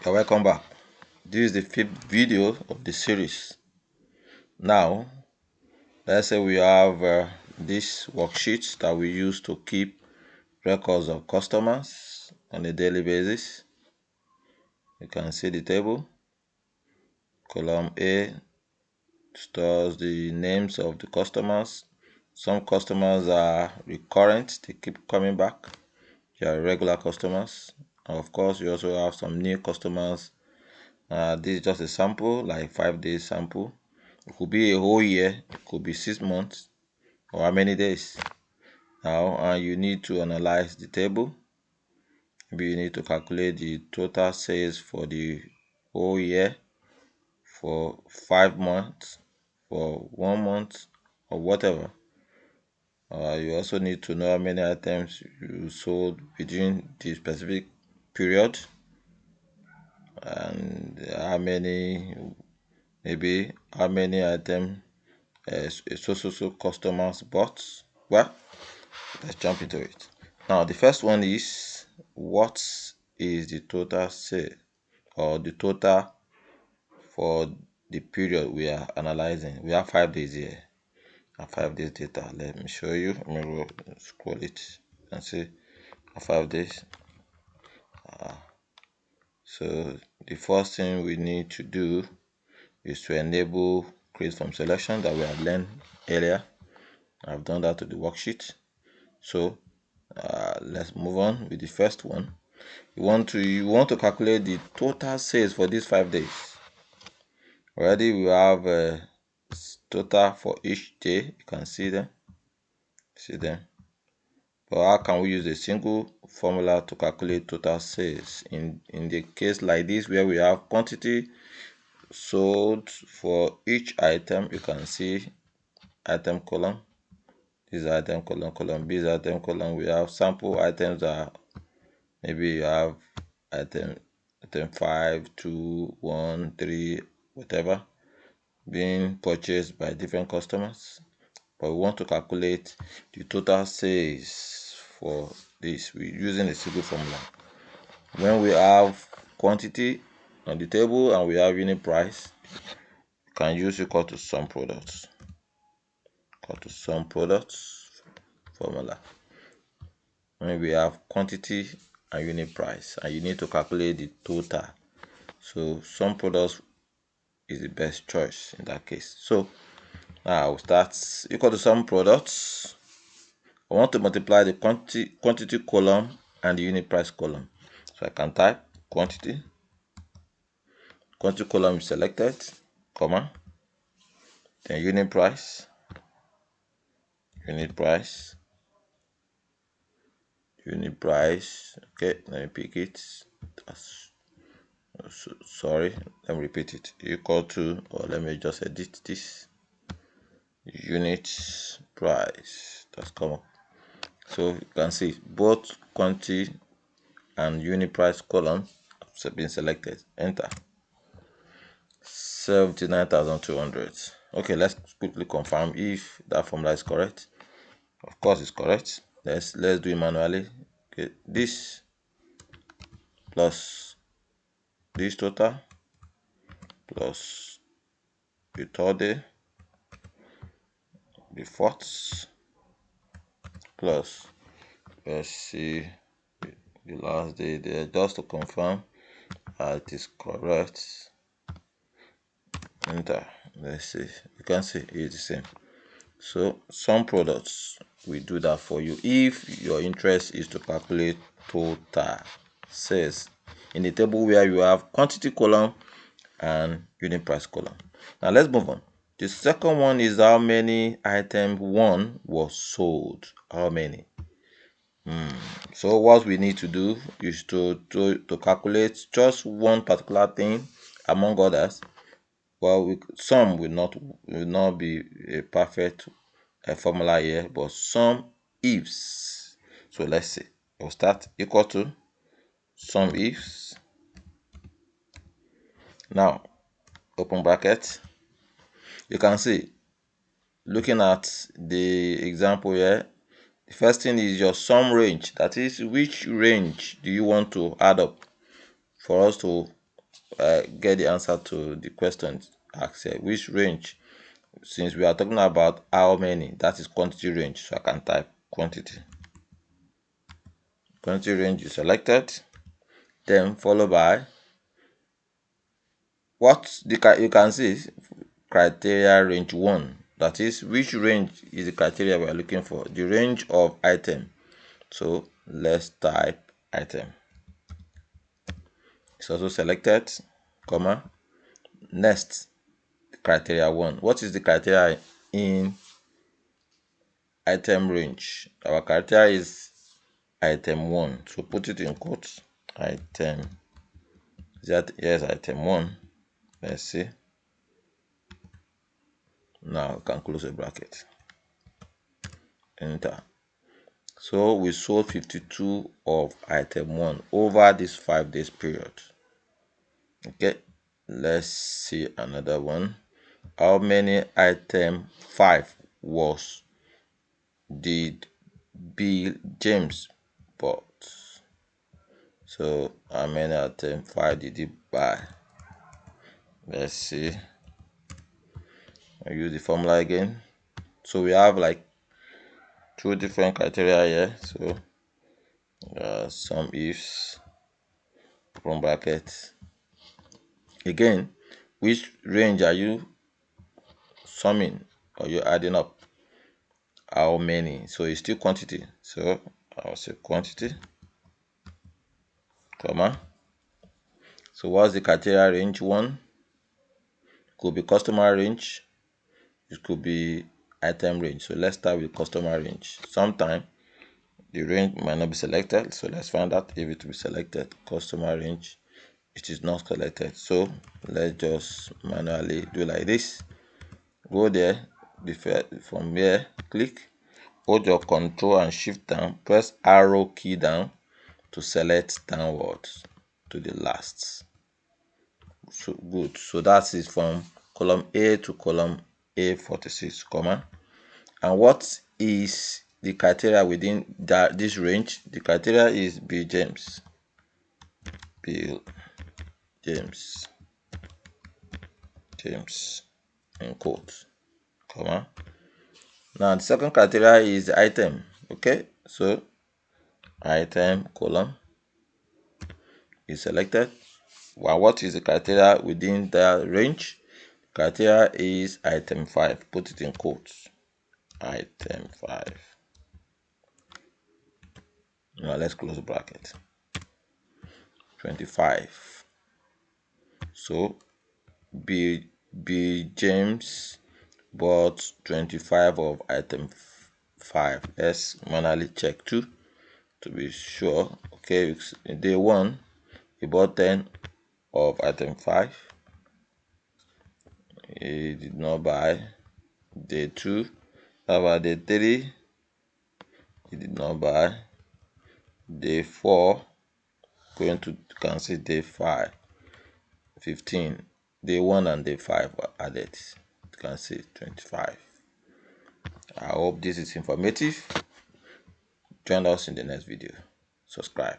Welcome back. This is the fifth video of the series. Now, let's say we have this worksheet that we use to keep records of customers on a daily basis. You can see the table. Column A stores the names of the customers. Some customers are recurrent, they keep coming back. They are regular customers. And of course, you also have some new customers. This is just a sample, like 5 days sample. It could be a whole year, it could be 6 months, or how many days. Now, you need to analyze the table. Maybe you need to calculate the total sales for the whole year, for 5 months, for 1 month, or whatever. You also need to know how many items you sold within the specific period, and how many items so customers bought. Well, let's jump into it. Now, the first one is, what is the total sale, or the total for the period we are analyzing? We have 5 days here and 5 days data. Let me show you. Let me scroll it and see 5 days. So the first thing we need to do is to enable create from selection that we have learned earlier. I've done that to the worksheet. So let's move on with the first one. You want to calculate the total sales for these 5 days. Already we have a total for each day. You can see them. But how can we use a single formula to calculate total sales? In the case like this, where we have quantity sold for each item, you can see item column. This is item column B is item column. We have sample items that maybe you have item 5, 2, 1, 3, whatever, being purchased by different customers. But we want to calculate the total sales for this. We're using a single formula. When we have quantity on the table and we have unit price, you can use equal to sum products. Formula. When we have quantity and unit price, and you need to calculate the total, so sum products is the best choice in that case. So now we'll start equal to sum products. I want to multiply the quantity column and the unit price column. So I can type quantity column is selected, comma, then unit price, okay, let me pick it. Sorry, let me repeat it. Equal to, or let me just edit this, unit price. That's common. So you can see both quantity and unit price column have been selected. Enter. 79,200. Okay, let's quickly confirm if that formula is correct. Of course it's correct. Let's do it manually. Okay, this plus this total plus the third day, the fourth, plus, let's see, the last day there, just to confirm it is correct. Enter. Let's see, you can see it's the same. So some products will do that for you if your interest is to calculate total sales in the table where you have quantity column and unit price column. Now let's move on. The second one is how many item 1 was sold. How many? So what we need to do is to calculate just one particular thing among others. Well, some will not be a perfect formula here, but some ifs. So let's see. We'll start equal to sum ifs. Now, open bracket. You can see, looking at the example here, the first thing is your sum range. That is, which range do you want to add up for us to get the answer to the question asked here. Which range? Since we are talking about how many, that is quantity range, so I can type quantity. Quantity range is selected, then followed by what you can see criteria range 1. That is, which range is the criteria we are looking for? The range of item. So let's type item. It's also selected, comma. Next, criteria 1. What is the criteria in item range? Our criteria is item 1. So put it in quotes. Item. Yes, item 1. Let's see. Now we can close the bracket. Enter. So we sold 52 of item 1 over this 5 days period. Okay, let's see another one. How many item 5 was did Bill James bought? So how many item 5 did he buy? Let's see. I use the formula again. So we have like 2 different criteria here. So Sumifs from brackets. Again, which range are you summing or you're adding up? How many? So it's still quantity. So I'll say quantity, comma. So what's the criteria range 1? Could be customer range. It could be item range. So let's start with customer range. Sometimes the range might not be selected. So let's find out if it will be selected. Customer range, it is not selected. So let's just manually do like this. Go there, from here, click, hold your control and shift down, press arrow key down to select downwards to the last. So good. So that is from column A to column A46, comma. And what is the criteria within this range? The criteria is Bill James. Bill James. James in quotes, comma. Now the second criteria is the item. Okay, so item column is selected. Well, what is the criteria within the range? Criteria is item 5. Put it in quotes. Item 5. Now let's close the bracket. 25. So B James bought 25 of item 5. Let's manually check 2 to be sure. Okay, day 1 he bought 10 of item 5. He did not buy. Day 2. How about day 3? He did not buy. Day 4, going to, you can see day 5, 15. Day 1 and day 5 were added. You can see 25. I hope this is informative. Join us in the next video. Subscribe.